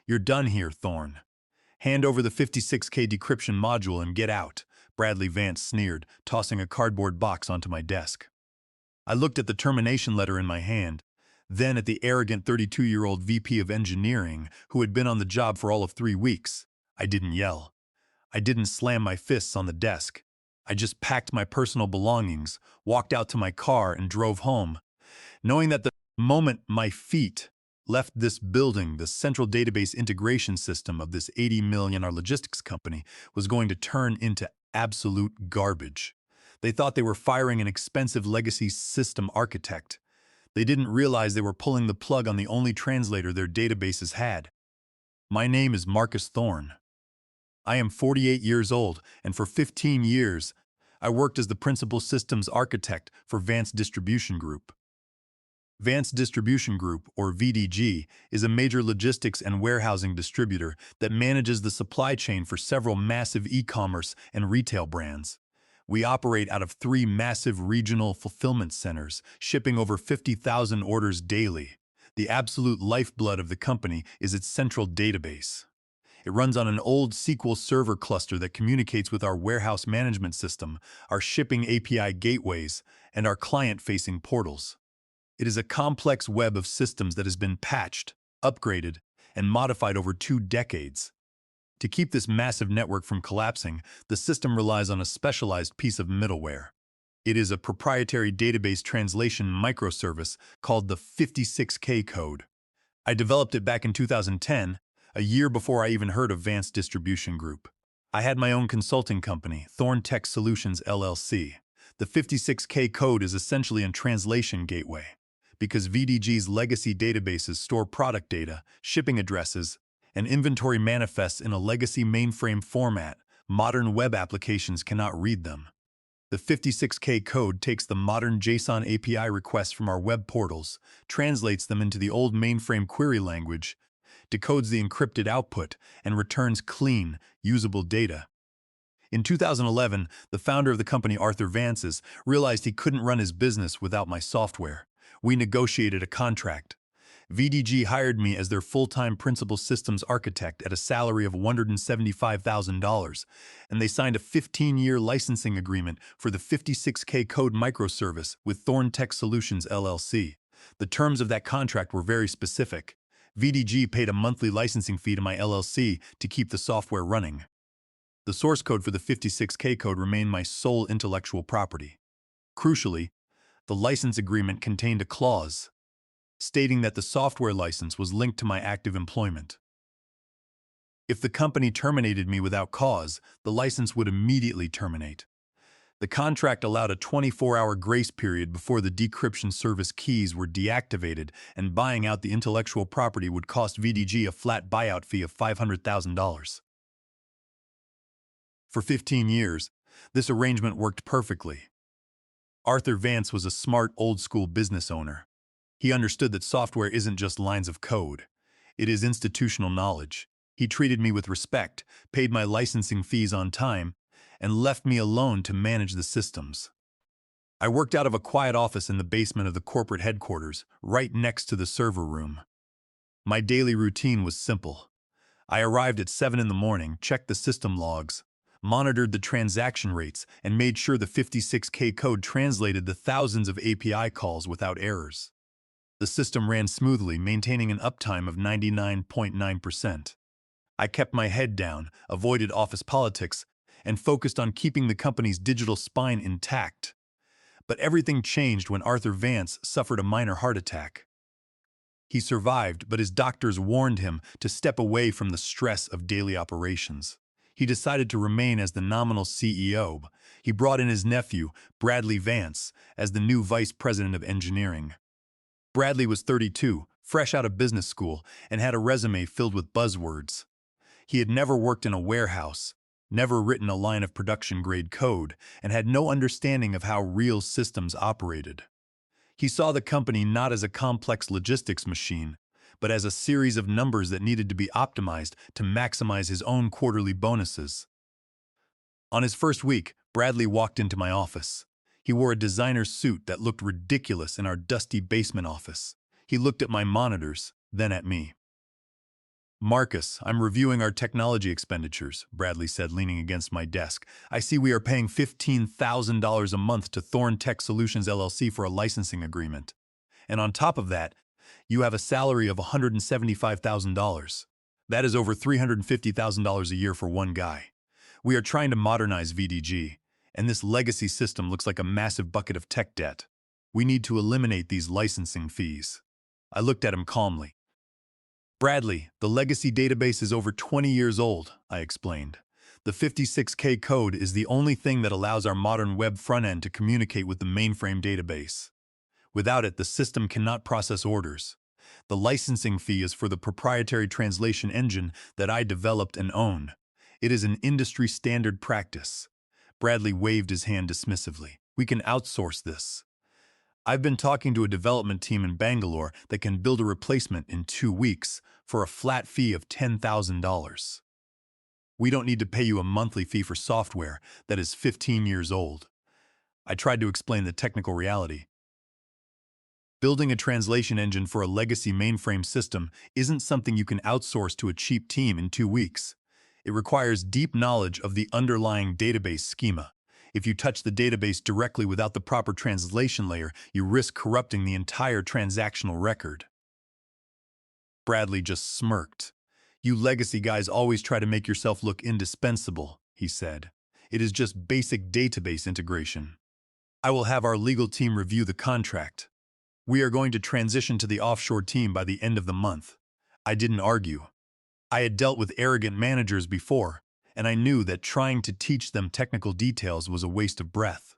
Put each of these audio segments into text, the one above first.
"You're done here, Thorne. Hand over the 56K decryption module and get out," Bradley Vance sneered, tossing a cardboard box onto my desk. I looked at the termination letter in my hand, then at the arrogant 32-year-old VP of engineering who had been on the job for all of 3 weeks. I didn't yell. I didn't slam my fists on the desk. I just packed my personal belongings, walked out to my car, and drove home, knowing that the moment my feet left this building, the central database integration system of this $80 million logistics company was going to turn into absolute garbage. They thought they were firing an expensive legacy system architect. They didn't realize they were pulling the plug on the only translator their databases had. My name is Marcus Thorne. I am 48 years old, and for 15 years, I worked as the principal systems architect for Vance Distribution Group. Vance Distribution Group, or VDG, is a major logistics and warehousing distributor that manages the supply chain for several massive e-commerce and retail brands. We operate out of 3 massive regional fulfillment centers, shipping over 50,000 orders daily. The absolute lifeblood of the company is its central database. It runs on an old SQL Server cluster that communicates with our warehouse management system, our shipping API gateways, and our client-facing portals. It is a complex web of systems that has been patched, upgraded, and modified over 2 decades. To keep this massive network from collapsing, the system relies on a specialized piece of middleware. It is a proprietary database translation microservice called the 56K code. I developed it back in 2010, a year before I even heard of Vance Distribution Group. I had my own consulting company, Thorne Tech Solutions LLC. The 56K code is essentially a translation gateway. Because VDG's legacy databases store product data, shipping addresses, and inventory manifests in a legacy mainframe format, modern web applications cannot read them. The 56K code takes the modern JSON API requests from our web portals, translates them into the old mainframe query language, decodes the encrypted output, and returns clean, usable data. In 2011, the founder of the company, Arthur Vances, realized he couldn't run his business without my software. We negotiated a contract. VDG hired me as their full-time principal systems architect at a salary of $175,000, and they signed a 15-year licensing agreement for the 56K code microservice with Thorne Tech Solutions LLC. The terms of that contract were very specific. VDG paid a monthly licensing fee to my LLC to keep the software running. The source code for the 56K code remained my sole intellectual property. Crucially, the license agreement contained a clause stating that the software license was linked to my active employment. If the company terminated me without cause, the license would immediately terminate. The contract allowed a 24-hour grace period before the decryption service keys were deactivated, and buying out the intellectual property would cost VDG a flat buyout fee of $500,000. For 15 years, this arrangement worked perfectly. Arthur Vance was a smart, old-school business owner. He understood that software isn't just lines of code. It is institutional knowledge. He treated me with respect, paid my licensing fees on time, and left me alone to manage the systems. I worked out of a quiet office in the basement of the corporate headquarters, right next to the server room. My daily routine was simple. I arrived at 7 in the morning, checked the system logs, monitored the transaction rates, and made sure the 56K code translated the thousands of API calls without errors. The system ran smoothly, maintaining an uptime of 99.9%. I kept my head down, avoided office politics, and focused on keeping the company's digital spine intact. But everything changed when Arthur Vance suffered a minor heart attack. He survived, but his doctors warned him to step away from the stress of daily operations. He decided to remain as the nominal CEO. He brought in his nephew, Bradley Vance, as the new vice president of engineering. Bradley was 32, fresh out of business school, and had a resume filled with buzzwords. He had never worked in a warehouse, never written a line of production-grade code, and had no understanding of how real systems operated. He saw the company not as a complex logistics machine, but as a series of numbers that needed to be optimized to maximize his own quarterly bonuses. On his first week, Bradley walked into my office. He wore a designer suit that looked ridiculous in our dusty basement office. He looked at my monitors, then at me. Marcus, I'm reviewing our technology expenditures, Bradley said, leaning against my desk. I see we are paying $15,000 a month to Thorn Tech Solutions LLC for a licensing agreement. And on top of that, you have a salary of $175,000. That is over $350,000 a year for one guy. We are trying to modernize VDG, and this legacy system looks like a massive bucket of tech debt. We need to eliminate these licensing fees. I looked at him calmly. Bradley, the legacy database is over 20 years old, I explained. The 56K code is the only thing that allows our modern web front-end to communicate with the mainframe database. Without it, the system cannot process orders. The licensing fee is for the proprietary translation engine that I developed and own. It is an industry standard practice. Bradley waved his hand dismissively. We can outsource this. I've been talking to a development team in Bangalore that can build a replacement in 2 weeks for a flat fee of $10,000. We don't need to pay you a monthly fee for software that is 15 years old. I tried to explain the technical reality. Building a translation engine for a legacy mainframe system isn't something you can outsource to a cheap team in 2 weeks. It requires deep knowledge of the underlying database schema. If you touch the database directly without the proper translation layer, you risk corrupting the entire transactional record. Bradley just smirked. You legacy guys always try to make yourself look indispensable, he said. It is just basic database integration. I will have our legal team review the contract. We are going to transition to the offshore team by the end of the month. I didn't argue. I had dealt with arrogant managers before, and I knew that trying to teach them technical details was a waste of breath.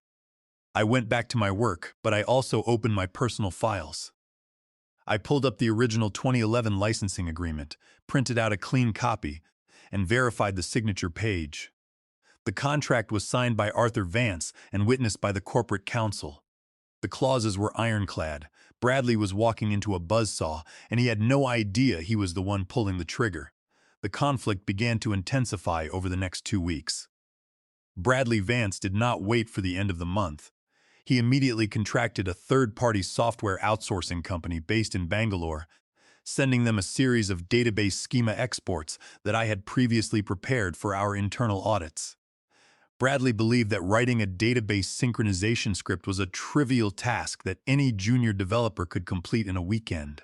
I went back to my work, but I also opened my personal files. I pulled up the original 2011 licensing agreement, printed out a clean copy, and verified the signature page. The contract was signed by Arthur Vance and witnessed by the corporate counsel. The clauses were ironclad. Bradley was walking into a buzzsaw, and he had no idea he was the one pulling the trigger. The conflict began to intensify over the next 2 weeks. Bradley Vance did not wait for the end of the month. He immediately contracted a third-party software outsourcing company based in Bangalore, sending them a series of database schema exports that I had previously prepared for our internal audits. Bradley believed that writing a database synchronization script was a trivial task that any junior developer could complete in a weekend.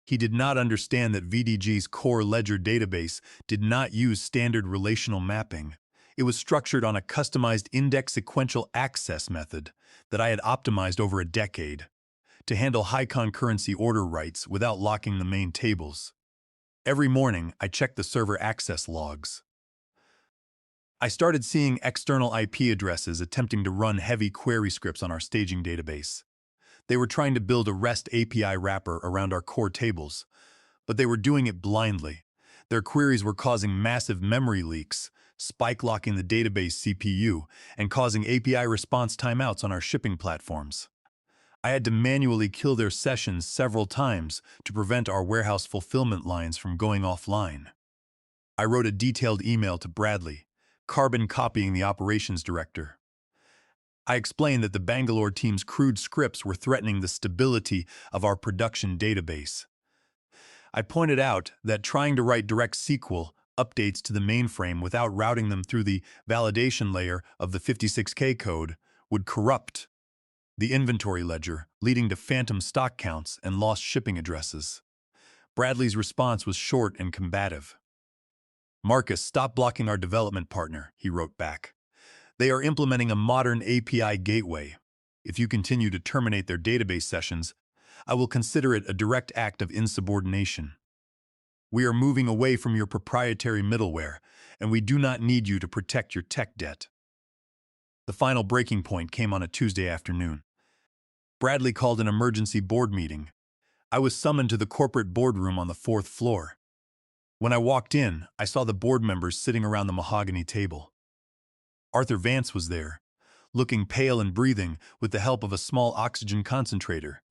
He did not understand that VDG's core ledger database did not use standard relational mapping. It was structured on a customized index sequential access method that I had optimized over a decade to handle high concurrency order writes without locking the main tables. Every morning, I checked the server access logs. I started seeing external IP addresses attempting to run heavy query scripts on our staging database. They were trying to build a REST API wrapper around our core tables, but they were doing it blindly. Their queries were causing massive memory leaks, spike-locking the database CPU, and causing API response timeouts on our shipping platforms. I had to manually kill their sessions several times to prevent our warehouse fulfillment lines from going offline. I wrote a detailed email to Bradley, carbon copying the operations director. I explained that the Bangalore team's crude scripts were threatening the stability of our production database. I pointed out that trying to write direct SQL updates to the mainframe without routing them through the validation layer of the 56K code would corrupt the inventory ledger, leading to phantom stock counts and lost shipping addresses. Bradley's response was short and combative. "Marcus, stop blocking our development partner," he wrote back. "They are implementing a modern API gateway. If you continue to terminate their database sessions, I will consider it a direct act of insubordination. We are moving away from your proprietary middleware, and we do not need you to protect your tech debt." The final breaking point came on a Tuesday afternoon. Bradley called an emergency board meeting. I was summoned to the corporate boardroom on the 4th floor. When I walked in, I saw the board members sitting around the mahogany table. Arthur Vance was there, looking pale and breathing with the help of a small oxygen concentrator.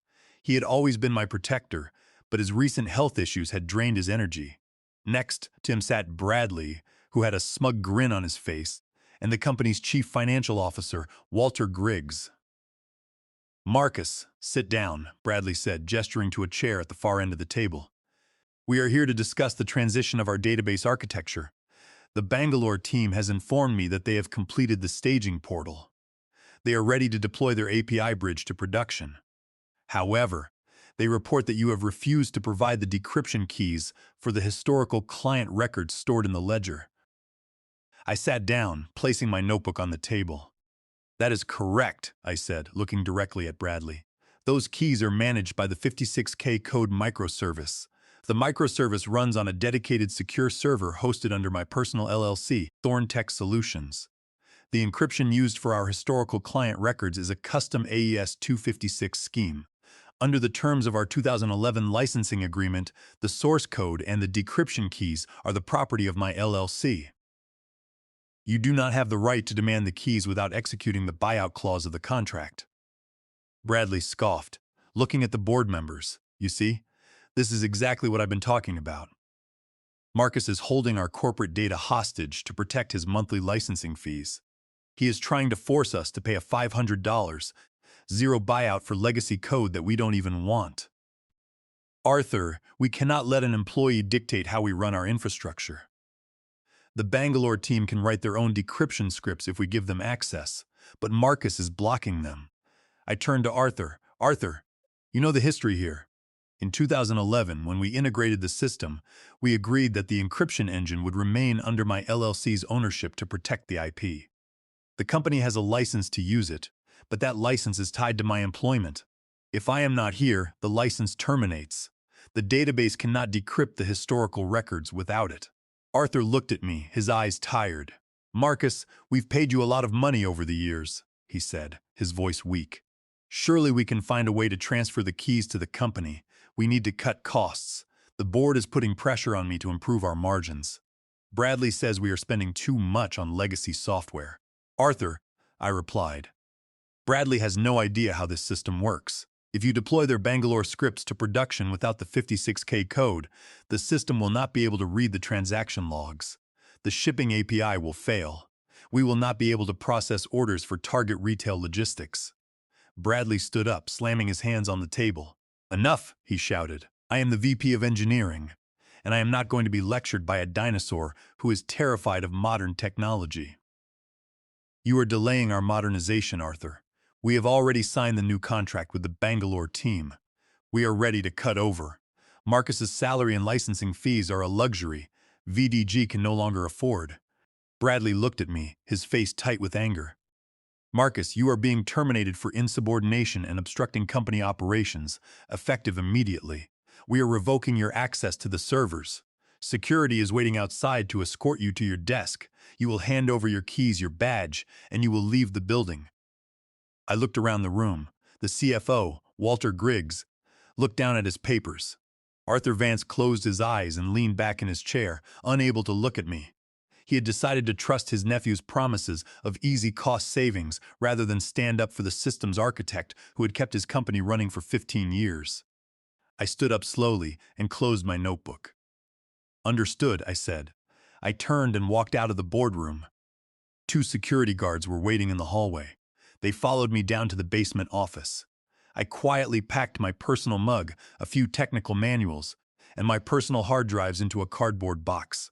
He had always been my protector, but his recent health issues had drained his energy. Next to him sat Bradley, who had a smug grin on his face, and the company's chief financial officer, Walter Griggs. "Marcus, sit down," Bradley said, gesturing to a chair at the far end of the table. We are here to discuss the transition of our database architecture. The Bangalore team has informed me that they have completed the staging portal. They are ready to deploy their API bridge to production. However, they report that you have refused to provide the decryption keys for the historical client records stored in the ledger. I sat down, placing my notebook on the table. That is correct, I said, looking directly at Bradley. Those keys are managed by the 56K code microservice. The microservice runs on a dedicated secure server hosted under my personal LLC, Thorntech Solutions. The encryption used for our historical client records is a custom AES 256 scheme. Under the terms of our 2011 licensing agreement, the source code and the decryption keys are the property of my LLC. You do not have the right to demand the keys without executing the buyout clause of the contract. Bradley scoffed, looking at the board members. You see, this is exactly what I've been talking about. Marcus is holding our corporate data hostage to protect his monthly licensing fees. He is trying to force us to pay a $500 zero buyout for legacy code that we don't even want. Arthur, we cannot let an employee dictate how we run our infrastructure. The Bangalore team can write their own decryption scripts if we give them access, but Marcus is blocking them. I turned to Arthur. Arthur, you know the history here. In 2011, when we integrated the system, we agreed that the encryption engine would remain under my LLC's ownership to protect the IP. The company has a license to use it, but that license is tied to my employment. If I am not here, the license terminates. The database cannot decrypt the historical records without it. Arthur looked at me, his eyes tired. Marcus, we've paid you a lot of money over the years, he said, his voice weak. Surely we can find a way to transfer the keys to the company. We need to cut costs. The board is putting pressure on me to improve our margins. Bradley says we are spending too much on legacy software. Arthur, I replied. Bradley has no idea how this system works. If you deploy their Bangalore scripts to production without the 56K code, the system will not be able to read the transaction logs. The shipping API will fail. We will not be able to process orders for target retail logistics. Bradley stood up, slamming his hands on the table. Enough, he shouted. I am the VP of Engineering, and I am not going to be lectured by a dinosaur who is terrified of modern technology. You are delaying our modernization, Arthur. We have already signed the new contract with the Bangalore team. We are ready to cut over. Marcus's salary and licensing fees are a luxury VDG can no longer afford. Bradley looked at me, his face tight with anger. Marcus, you are being terminated for insubordination and obstructing company operations, effective immediately. We are revoking your access to the servers. Security is waiting outside to escort you to your desk. You will hand over your keys, your badge, and you will leave the building. I looked around the room. The CFO, Walter Griggs, looked down at his papers. Arthur Vance closed his eyes and leaned back in his chair, unable to look at me. He had decided to trust his nephew's promises of easy cost savings rather than stand up for the systems architect who had kept his company running for 15 years. I stood up slowly and closed my notebook. Understood, I said. I turned and walked out of the boardroom. 2 security guards were waiting in the hallway. They followed me down to the basement office. I quietly packed my personal mug, a few technical manuals, and my personal hard drives into a cardboard box.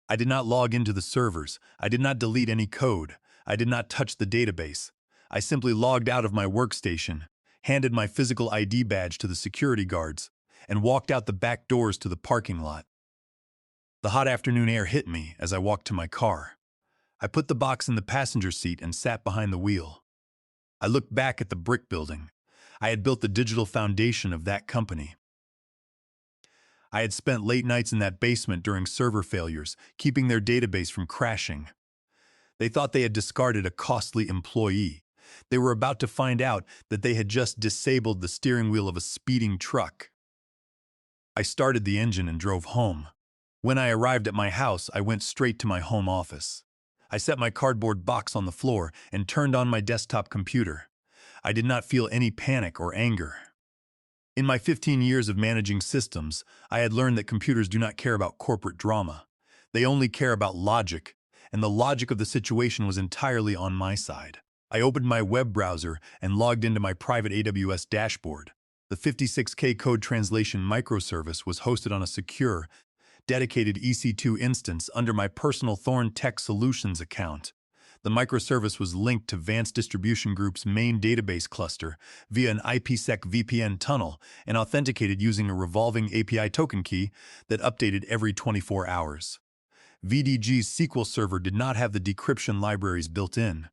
I did not log into the servers. I did not delete any code. I did not touch the database. I simply logged out of my workstation, handed my physical ID badge to the security guards, and walked out the back doors to the parking lot. The hot afternoon air hit me as I walked to my car. I put the box in the passenger seat and sat behind the wheel. I looked back at the brick building. I had built the digital foundation of that company. I had spent late nights in that basement during server failures, keeping their database from crashing. They thought they had discarded a costly employee. They were about to find out that they had just disabled the steering wheel of a speeding truck. I started the engine and drove home. When I arrived at my house, I went straight to my home office. I set my cardboard box on the floor and turned on my desktop computer. I did not feel any panic or anger. In my 15 years of managing systems, I had learned that computers do not care about corporate drama. They only care about logic, and the logic of the situation was entirely on my side. I opened my web browser and logged into my private AWS dashboard. The 56K code translation microservice was hosted on a secure, dedicated EC2 instance under my personal Thorn Tech Solutions account. The microservice was linked to Vance Distribution Group's main database cluster via an IPsec VPN tunnel and authenticated using a revolving API token key that updated every 24 hours. VDG's SQL Server did not have the decryption libraries built in.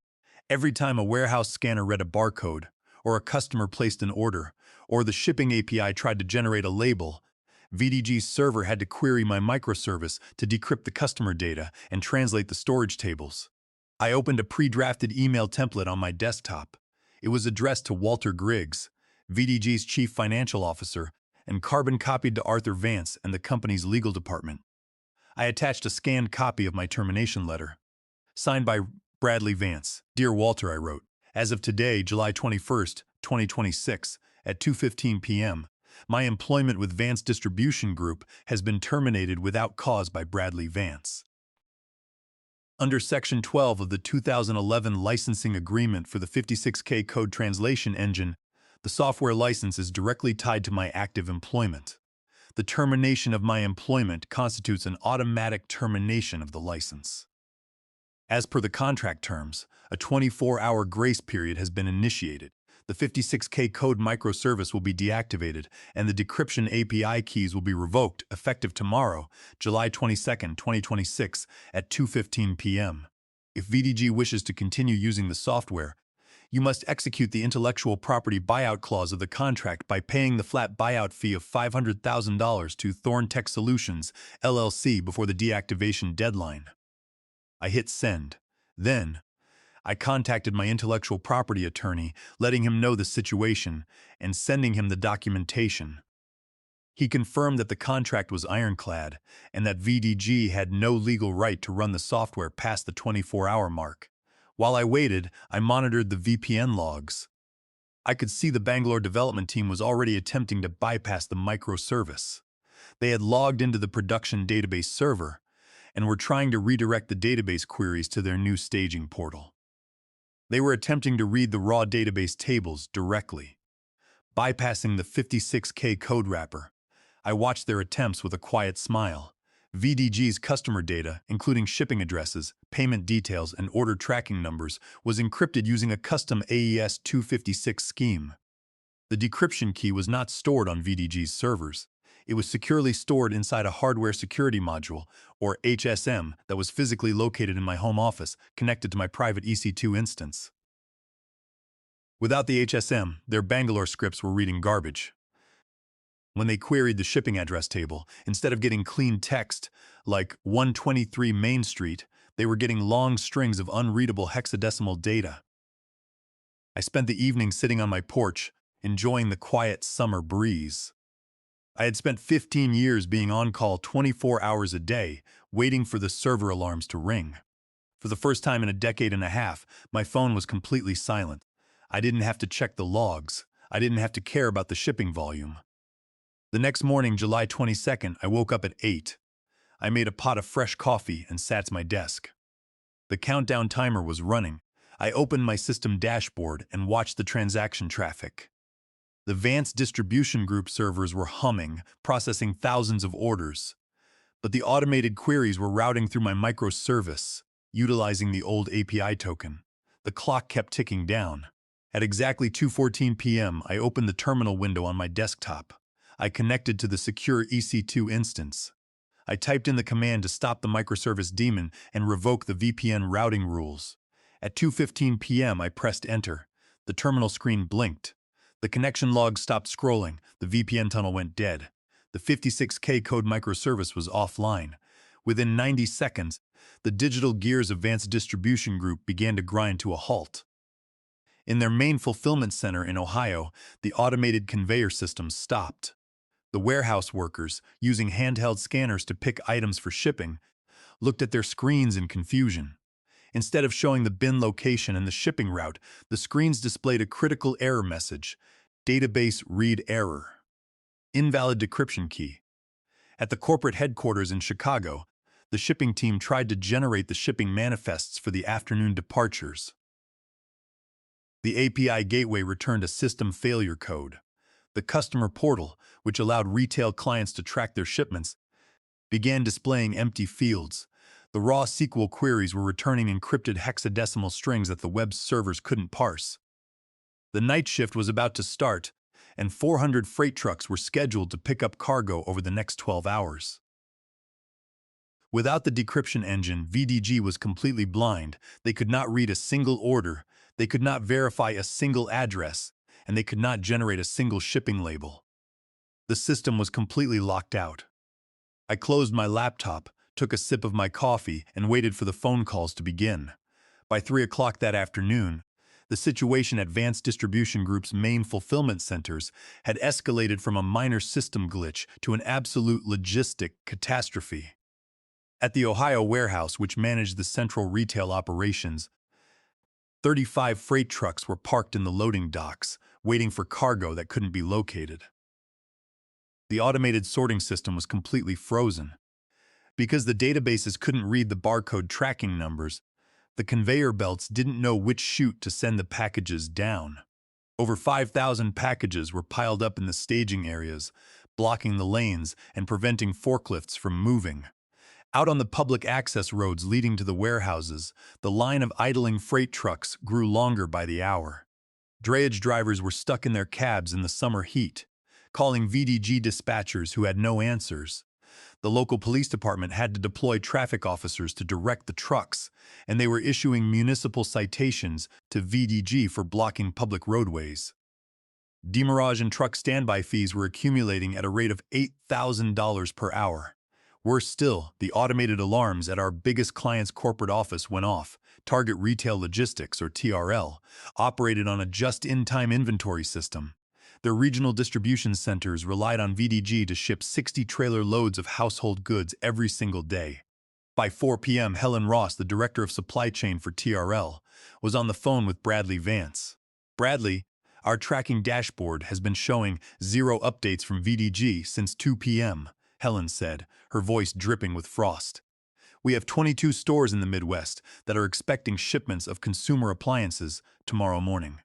Every time a warehouse scanner read a barcode, or a customer placed an order, or the shipping API tried to generate a label, VDG's server had to query my microservice to decrypt the customer data and translate the storage tables. I opened a pre-drafted email template on my desktop. It was addressed to Walter Griggs, VDG's chief financial officer, and carbon copied to Arthur Vance and the company's legal department. I attached a scanned copy of my termination letter. Signed by Bradley Vance. Dear Walter, I wrote, as of today, July 21st, 2026, at 2:15 p.m., my employment with Vance Distribution Group has been terminated without cause by Bradley Vance. Under Section 12 of the 2011 licensing agreement for the 56K code translation engine, the software license is directly tied to my active employment. The termination of my employment constitutes an automatic termination of the license. As per the contract terms, a 24-hour grace period has been initiated. The 56K code microservice will be deactivated, and the decryption API keys will be revoked effective tomorrow, July 22, 2026, at 2:15 p.m. If VDG wishes to continue using the software, you must execute the intellectual property buyout clause of the contract by paying the flat buyout fee of $500,000 to Thorn Tech Solutions, LLC before the deactivation deadline. I hit send. Then, I contacted my intellectual property attorney, letting him know the situation and sending him the documentation. He confirmed that the contract was ironclad and that VDG had no legal right to run the software past the 24-hour mark. While I waited, I monitored the VPN logs. I could see the Bangalore development team was already attempting to bypass the microservice. They had logged into the production database server and were trying to redirect the database queries to their new staging portal. They were attempting to read the raw database tables directly. Bypassing the 56K code wrapper, I watched their attempts with a quiet smile. VDG's customer data, including shipping addresses, payment details, and order tracking numbers, was encrypted using a custom AES 256 scheme. The decryption key was not stored on VDG's servers. It was securely stored inside a hardware security module, or HSM, that was physically located in my home office, connected to my private EC2 instance. Without the HSM, their Bangalore scripts were reading garbage. When they queried the shipping address table, instead of getting clean text, like 123 Main Street, they were getting long strings of unreadable hexadecimal data. I spent the evening sitting on my porch, enjoying the quiet summer breeze. I had spent 15 years being on call 24 hours a day, waiting for the server alarms to ring. For the first time in a decade and a half, my phone was completely silent. I didn't have to check the logs. I didn't have to care about the shipping volume. The next morning, July 22nd, I woke up at 8. I made a pot of fresh coffee and sat at my desk. The countdown timer was running. I opened my system dashboard and watched the transaction traffic. The Vance Distribution Group servers were humming, processing thousands of orders. But the automated queries were routing through my microservice, utilizing the old API token. The clock kept ticking down. At exactly 2:14 p.m., I opened the terminal window on my desktop. I connected to the secure EC2 instance. I typed in the command to stop the microservice daemon and revoke the VPN routing rules. At 2:15 p.m., I pressed enter. The terminal screen blinked. The connection log stopped scrolling. The VPN tunnel went dead. The 56K code microservice was offline. Within 90 seconds, the digital gears of Vance Distribution Group began to grind to a halt. In their main fulfillment center in Ohio, the automated conveyor systems stopped. The warehouse workers, using handheld scanners to pick items for shipping, looked at their screens in confusion. Instead of showing the bin location and the shipping route, the screens displayed a critical error message: database read error. Invalid decryption key. At the corporate headquarters in Chicago, the shipping team tried to generate the shipping manifests for the afternoon departures. The API gateway returned a system failure code. The customer portal, which allowed retail clients to track their shipments, began displaying empty fields. The raw SQL queries were returning encrypted hexadecimal strings that the web's servers couldn't parse. The night shift was about to start, and 400 freight trucks were scheduled to pick up cargo over the next 12 hours. Without the decryption engine, VDG was completely blind. They could not read a single order, they could not verify a single address, and they could not generate a single shipping label. The system was completely locked out. I closed my laptop, took a sip of my coffee, and waited for the phone calls to begin. By 3 o'clock that afternoon, the situation at Vance Distribution Group's main fulfillment centers had escalated from a minor system glitch to an absolute logistic catastrophe. At the Ohio warehouse, which managed the central retail operations, 35 freight trucks were parked in the loading docks, waiting for cargo that couldn't be located. The automated sorting system was completely frozen. Because the databases couldn't read the barcode tracking numbers, the conveyor belts didn't know which chute to send the packages down. Over 5,000 packages were piled up in the staging areas, blocking the lanes and preventing forklifts from moving. Out on the public access roads leading to the warehouses, the line of idling freight trucks grew longer by the hour. Drayage drivers were stuck in their cabs in the summer heat, calling VDG dispatchers who had no answers. The local police department had to deploy traffic officers to direct the trucks, and they were issuing municipal citations to VDG for blocking public roadways. Demurrage and truck standby fees were accumulating at a rate of $8,000 per hour. Worse still, the automated alarms at our biggest client's corporate office went off. Target Retail Logistics, or TRL, operated on a just-in-time inventory system. Their regional distribution centers relied on VDG to ship 60 trailer loads of household goods every single day. By 4 p.m., Helen Ross, the director of supply chain for TRL, was on the phone with Bradley Vance. "Bradley, our tracking dashboard has been showing 0 updates from VDG since 2 p.m., Helen said, her voice dripping with frost. "We have 22 stores in the Midwest that are expecting shipments of consumer appliances tomorrow morning.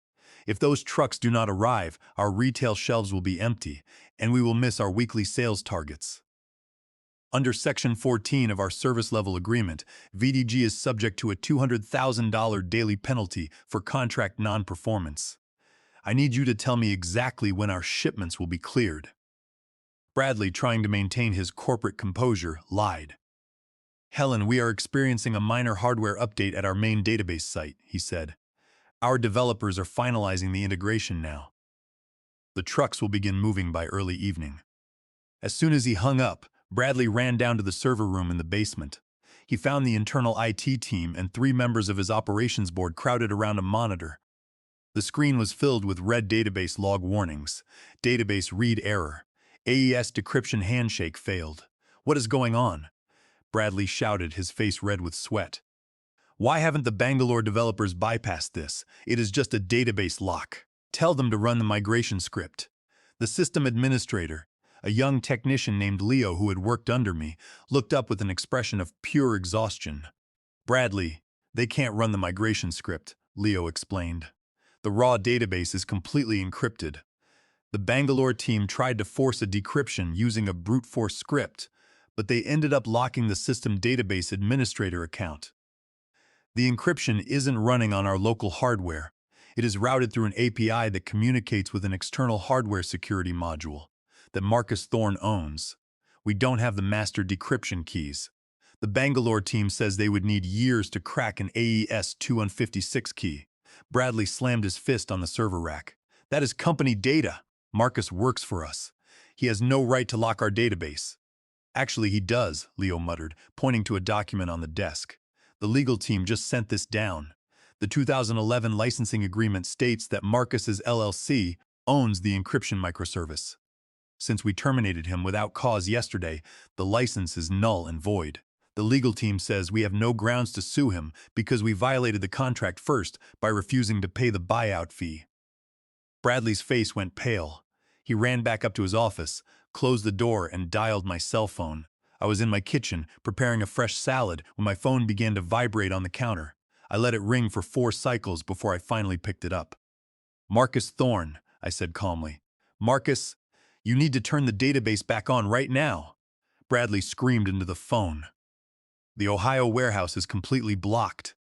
If those trucks do not arrive, our retail shelves will be empty, and we will miss our weekly sales targets." Under Section 14 of our service level agreement, VDG is subject to a $200,000 daily penalty for contract non-performance. "I need you to tell me exactly when our shipments will be cleared." Bradley, trying to maintain his corporate composure, lied. "Helen, we are experiencing a minor hardware update at our main database site," he said. "Our developers are finalizing the integration now. The trucks will begin moving by early evening." As soon as he hung up, Bradley ran down to the server room in the basement. He found the internal IT team and 3 members of his operations board crowded around a monitor. The screen was filled with red database log warnings. "Database read error. AES decryption handshake failed." "What is going on?" Bradley shouted, his face red with sweat. "Why haven't the Bangalore developers bypassed this? It is just a database lock. Tell them to run the migration script." The system administrator, a young technician named Leo who had worked under me, looked up with an expression of pure exhaustion. "Bradley, they can't run the migration script," Leo explained. "The raw database is completely encrypted. The Bangalore team tried to force a decryption using a brute force script, but they ended up locking the system database administrator account. The encryption isn't running on our local hardware. It is routed through an API that communicates with an external hardware security module that Marcus Thorne owns. We don't have the master decryption keys. The Bangalore team says they would need years to crack an AES 2156 key." Bradley slammed his fist on the server rack. "That is company data. Marcus works for us. He has no right to lock our database." "Actually, he does," Leo muttered, pointing to a document on the desk. "The legal team just sent this down. The 2011 licensing agreement states that Marcus's LLC owns the encryption microservice. Since we terminated him without cause yesterday, the license is null and void. The legal team says we have no grounds to sue him because we violated the contract first by refusing to pay the buyout fee." Bradley's face went pale. He ran back up to his office, closed the door, and dialed my cell phone. I was in my kitchen, preparing a fresh salad, when my phone began to vibrate on the counter. I let it ring for 4 cycles before I finally picked it up. "Marcus Thorne," I said calmly. Marcus, you need to turn the database back on right now, Bradley screamed into the phone. The Ohio warehouse is completely blocked.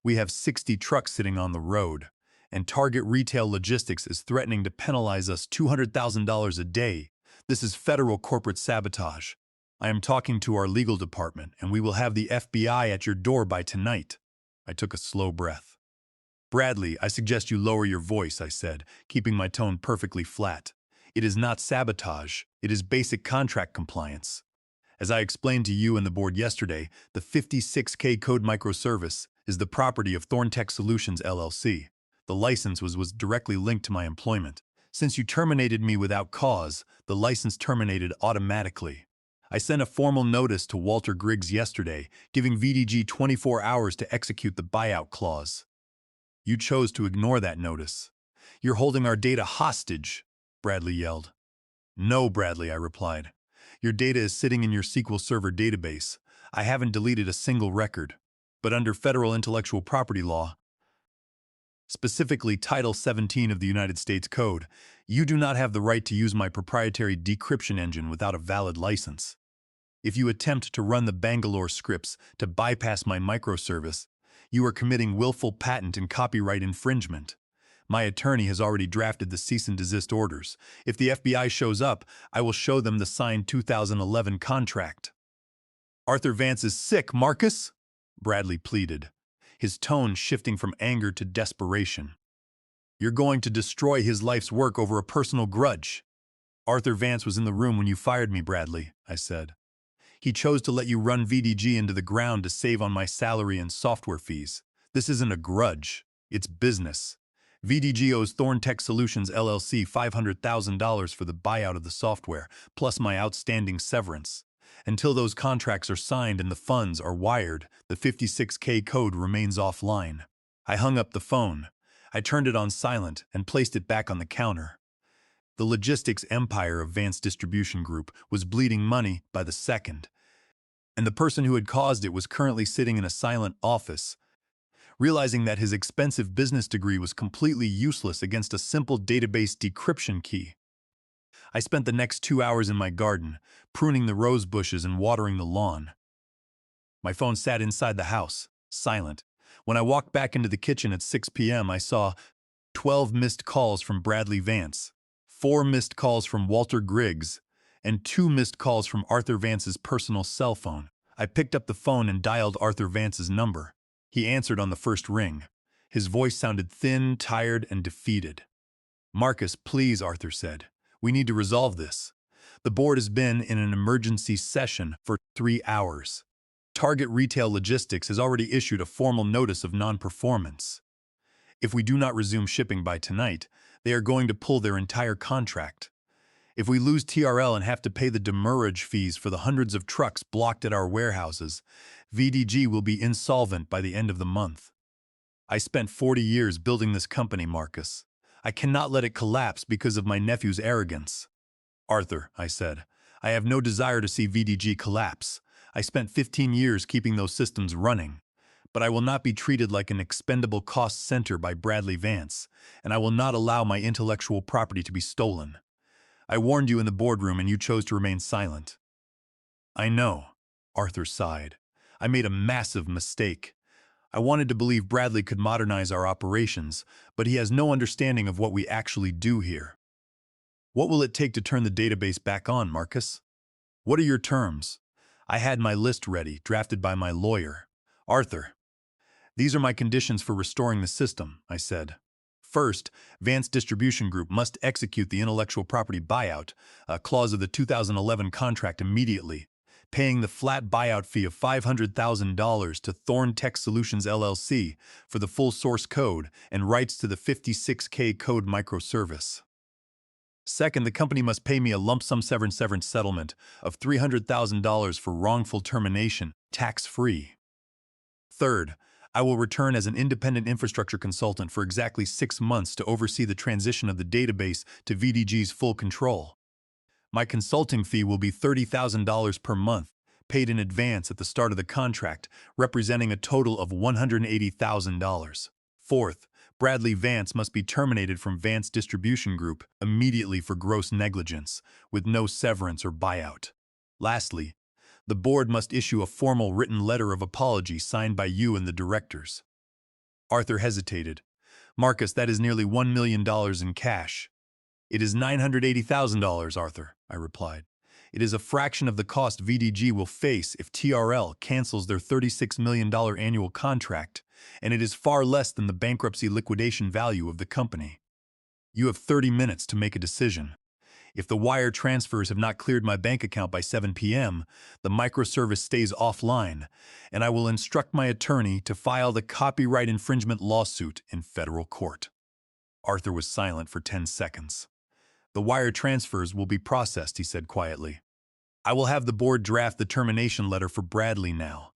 We have 60 trucks sitting on the road, and Target Retail Logistics is threatening to penalize us $200,000 a day. This is federal corporate sabotage. I am talking to our legal department, and we will have the FBI at your door by tonight. I took a slow breath. Bradley, I suggest you lower your voice, I said, keeping my tone perfectly flat. It is not sabotage, it is basic contract compliance. As I explained to you and the board yesterday, the 56K code microservice is the property of Thorntech Solutions LLC. The license was directly linked to my employment. Since you terminated me without cause, the license terminated automatically. I sent a formal notice to Walter Griggs yesterday, giving VDG 24 hours to execute the buyout clause. You chose to ignore that notice. You're holding our data hostage, Bradley yelled. No, Bradley, I replied. Your data is sitting in your SQL Server database. I haven't deleted a single record. But under federal intellectual property law, specifically Title 17 of the United States Code, you do not have the right to use my proprietary decryption engine without a valid license. If you attempt to run the Bangalore scripts to bypass my microservice, you are committing willful patent and copyright infringement. My attorney has already drafted the cease and desist orders. If the FBI shows up, I will show them the signed 2011 contract. Arthur Vance is sick, Marcus, Bradley pleaded, his tone shifting from anger to desperation. You're going to destroy his life's work over a personal grudge. Arthur Vance was in the room when you fired me, Bradley, I said. He chose to let you run VDG into the ground to save on my salary and software fees. This isn't a grudge, it's business. VDG owes Thorntech Solutions LLC $500,000 for the buyout of the software, plus my outstanding severance. Until those contracts are signed and the funds are wired, the 56K code remains offline. I hung up the phone. I turned it on silent and placed it back on the counter. The logistics empire of Vance Distribution Group was bleeding money by the second, and the person who had caused it was currently sitting in a silent office, realizing that his expensive business degree was completely useless against a simple database decryption key. I spent the next 2 hours in my garden, pruning the rose bushes and watering the lawn. My phone sat inside the house, silent. When I walked back into the kitchen at 6 p.m., I saw 12 missed calls from Bradley Vance, 4 missed calls from Walter Griggs, and 2 missed calls from Arthur Vance's personal cell phone. I picked up the phone and dialed Arthur Vance's number. He answered on the first ring. His voice sounded thin, tired, and defeated. Marcus, please, Arthur said. We need to resolve this. The board has been in an emergency session for 3 hours. Target Retail Logistics has already issued a formal notice of non-performance. If we do not resume shipping by tonight, they are going to pull their entire contract. If we lose TRL and have to pay the demurrage fees for the hundreds of trucks blocked at our warehouses, VDG will be insolvent by the end of the month. I spent 40 years building this company, Marcus. I cannot let it collapse because of my nephew's arrogance. Arthur, I said, I have no desire to see VDG collapse. I spent 15 years keeping those systems running. But I will not be treated like an expendable cost center by Bradley Vance, and I will not allow my intellectual property to be stolen. I warned you in the boardroom and you chose to remain silent. I know, Arthur sighed. I made a massive mistake. I wanted to believe Bradley could modernize our operations, but he has no understanding of what we actually do here. What will it take to turn the database back on, Marcus? What are your terms? I had my list ready, drafted by my lawyer. Arthur, these are my conditions for restoring the system, I said. First, Vance Distribution Group must execute the intellectual property buyout, a clause of the 2011 contract immediately, paying the flat buyout fee of $500,000 to Thorntech Solutions LLC for the full source code and rights to the 56K code microservice. Second, the company must pay me a lump sum severance settlement of $300,000 for wrongful termination, tax-free. Third, I will return as an independent infrastructure consultant for exactly 6 months to oversee the transition of the database to VDG's full control. My consulting fee will be $30,000 per month, paid in advance at the start of the contract, representing a total of $180,000. Fourth, Bradley Vance must be terminated from Vance Distribution Group immediately for gross negligence, with no severance or buyout. Lastly, the board must issue a formal written letter of apology signed by you and the directors. Arthur hesitated. Marcus, that is nearly $1 million in cash. It is $980,000, Arthur, I replied. It is a fraction of the cost VDG will face if TRL cancels their $36 million annual contract, and it is far less than the bankruptcy liquidation value of the company. You have 30 minutes to make a decision. If the wire transfers have not cleared my bank account by 7 p.m., the microservice stays offline, and I will instruct my attorney to file the copyright infringement lawsuit in federal court. Arthur was silent for 10 seconds. The wire transfers will be processed, he said quietly. I will have the board draft the termination letter for Bradley now.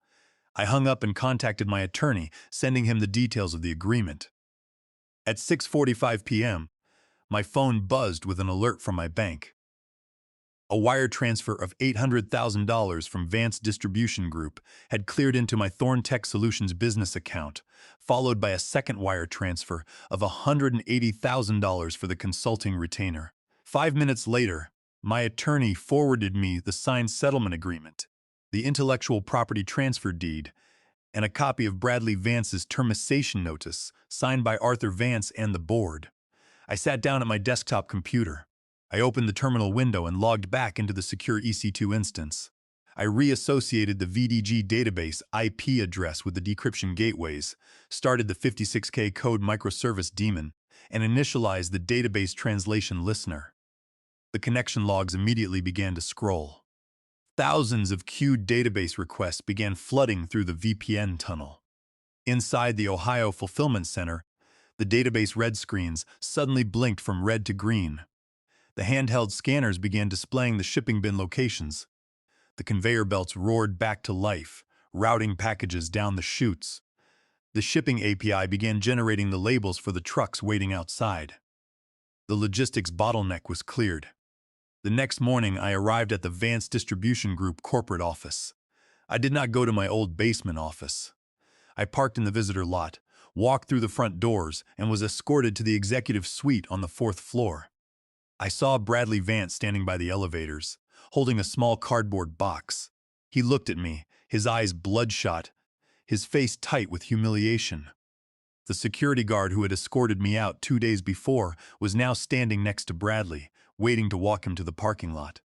I hung up and contacted my attorney, sending him the details of the agreement. At 6:45 p.m., my phone buzzed with an alert from my bank. A wire transfer of $800,000 from Vance Distribution Group had cleared into my Thorn Tech Solutions business account, followed by a second wire transfer of $180,000 for the consulting retainer. 5 minutes later, my attorney forwarded me the signed settlement agreement, the intellectual property transfer deed, and a copy of Bradley Vance's termination notice, signed by Arthur Vance and the board. I sat down at my desktop computer. I opened the terminal window and logged back into the secure EC2 instance. I reassociated the VDG database IP address with the decryption gateways, started the 56K code microservice daemon, and initialized the database translation listener. The connection logs immediately began to scroll. Thousands of queued database requests began flooding through the VPN tunnel. Inside the Ohio Fulfillment Center, the database red screens suddenly blinked from red to green. The handheld scanners began displaying the shipping bin locations. The conveyor belts roared back to life, routing packages down the chutes. The shipping API began generating the labels for the trucks waiting outside. The logistics bottleneck was cleared. The next morning, I arrived at the Vance Distribution Group corporate office. I did not go to my old basement office. I parked in the visitor lot, walked through the front doors, and was escorted to the executive suite on the 4th floor. I saw Bradley Vance standing by the elevators, holding a small cardboard box. He looked at me, his eyes bloodshot, his face tight with humiliation. The security guard who had escorted me out 2 days before was now standing next to Bradley, waiting to walk him to the parking lot.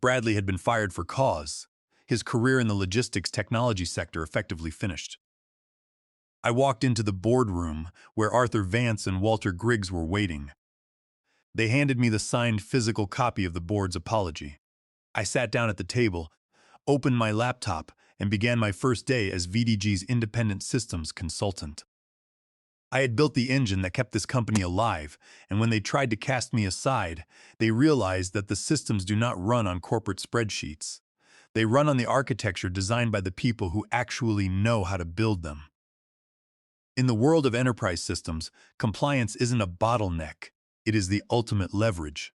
Bradley had been fired for cause. His career in the logistics technology sector effectively finished. I walked into the boardroom where Arthur Vance and Walter Griggs were waiting. They handed me the signed physical copy of the board's apology. I sat down at the table, opened my laptop, and began my first day as VDG's independent systems consultant. I had built the engine that kept this company alive, and when they tried to cast me aside, they realized that the systems do not run on corporate spreadsheets. They run on the architecture designed by the people who actually know how to build them. In the world of enterprise systems, compliance isn't a bottleneck. It is the ultimate leverage.